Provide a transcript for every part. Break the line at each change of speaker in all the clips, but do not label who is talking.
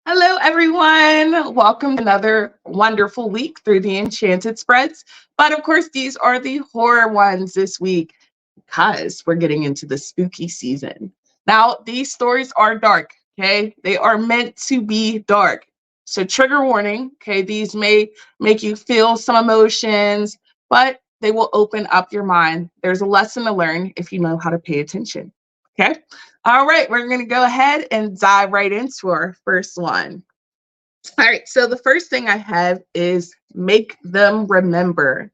Hello, everyone. Welcome to another wonderful week through the Enchanted Spreads. But of course, these are the horror ones this week because we're getting into the spooky season. Now, these stories are dark, okay? They are meant to be dark. So trigger warning, okay? These may make you feel some emotions, but they will open up your mind. There's a lesson to learn if you know how to pay attention, okay? All right, we're going to go ahead and dive right into our first one. All right, so the first thing I have is make them remember.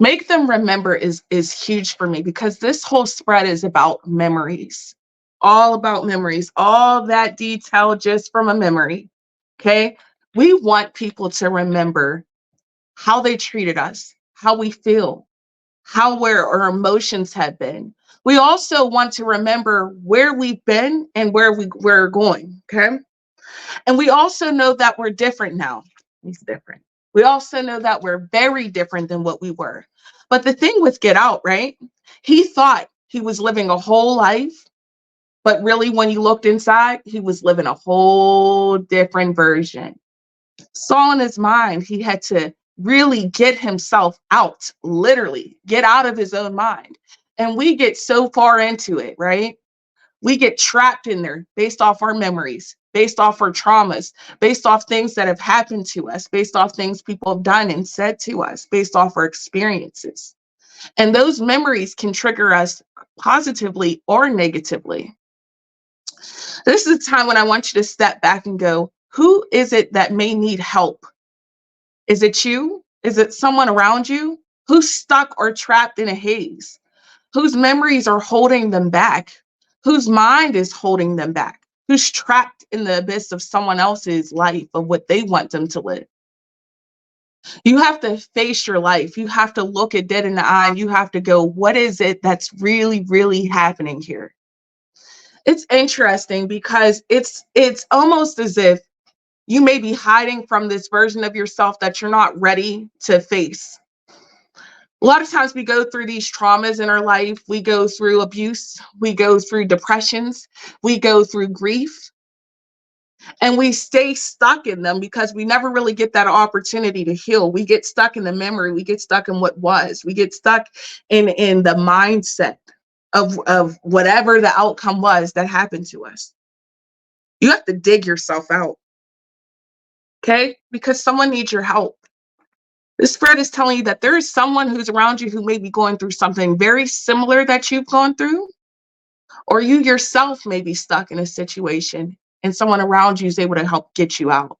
Make them remember is huge for me because this whole spread is about memories. All about memories, all that detail just from a memory. Okay? We want people to remember how they treated us, how we feel, where our emotions have been. We also want to remember where we've been and where we're going. Okay? And we also know that we're different now. He's different. We also know that we're very different than what we were. But the thing with Get Out, right? He thought he was living a whole life, but really when you looked inside, he was living a whole different version. So all in his mind, he had to really get himself out, literally get out of his own mind. And we get so far into it, right? We get trapped in there based off our memories, based off our traumas, based off things that have happened to us, based off things people have done and said to us, based off our experiences. And those memories can trigger us positively or negatively. This is a time when I want you to step back and go, who is it that may need help? Is it you? Is it someone around you? Who's stuck or trapped in a haze? Whose memories are holding them back? Whose mind is holding them back? Who's trapped in the abyss of someone else's life, of what they want them to live? You have to face your life. You have to look it dead in the eye. You have to go, what is it that's really, really happening here? It's interesting because it's almost as if you may be hiding from this version of yourself that you're not ready to face. A lot of times we go through these traumas in our life. We go through abuse. We go through depressions. We go through grief. And we stay stuck in them because we never really get that opportunity to heal. We get stuck in the memory. We get stuck in what was. We get stuck in the mindset of whatever the outcome was that happened to us. You have to dig yourself out, okay? Because someone needs your help. This spread is telling you that there is someone who's around you who may be going through something very similar that you've gone through, or you yourself may be stuck in a situation and someone around you is able to help get you out.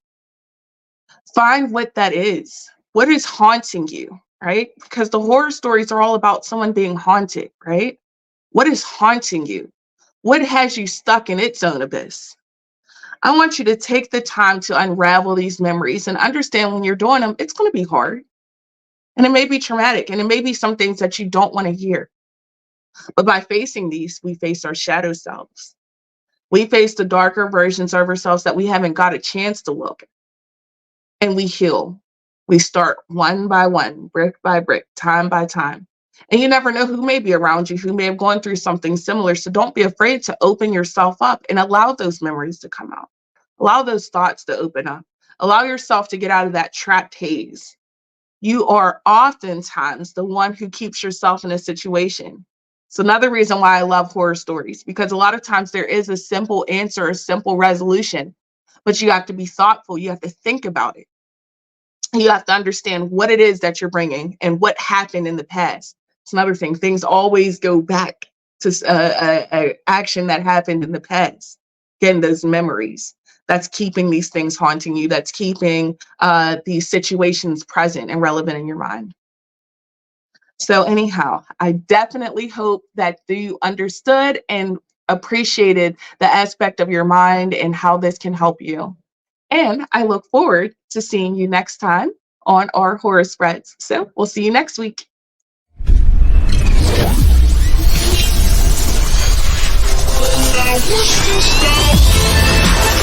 Find what that is. What is haunting you, right? Because the horror stories are all about someone being haunted, right? What is haunting you? What has you stuck in its own abyss? I want you to take the time to unravel these memories and understand when you're doing them, it's going to be hard. And it may be traumatic, and it may be some things that you don't want to hear. But by facing these, we face our shadow selves. We face the darker versions of ourselves that we haven't got a chance to look at. And we heal. We start one by one, brick by brick, time by time. And you never know who may be around you, who may have gone through something similar. So don't be afraid to open yourself up and allow those memories to come out. Allow those thoughts to open up. Allow yourself to get out of that trapped haze. You are oftentimes the one who keeps yourself in a situation. It's another reason why I love horror stories, because a lot of times there is a simple answer, a simple resolution, but you have to be thoughtful. You have to think about it. You have to understand what it is that you're bringing and what happened in the past. It's another thing. Things always go back to action that happened in the past. Again, those memories. That's keeping these things haunting you. That's keeping these situations present and relevant in your mind. So anyhow, I definitely hope that you understood and appreciated the aspect of your mind and how this can help you. And I look forward to seeing you next time on our horror spreads. So we'll see you next week.
What's this stuff?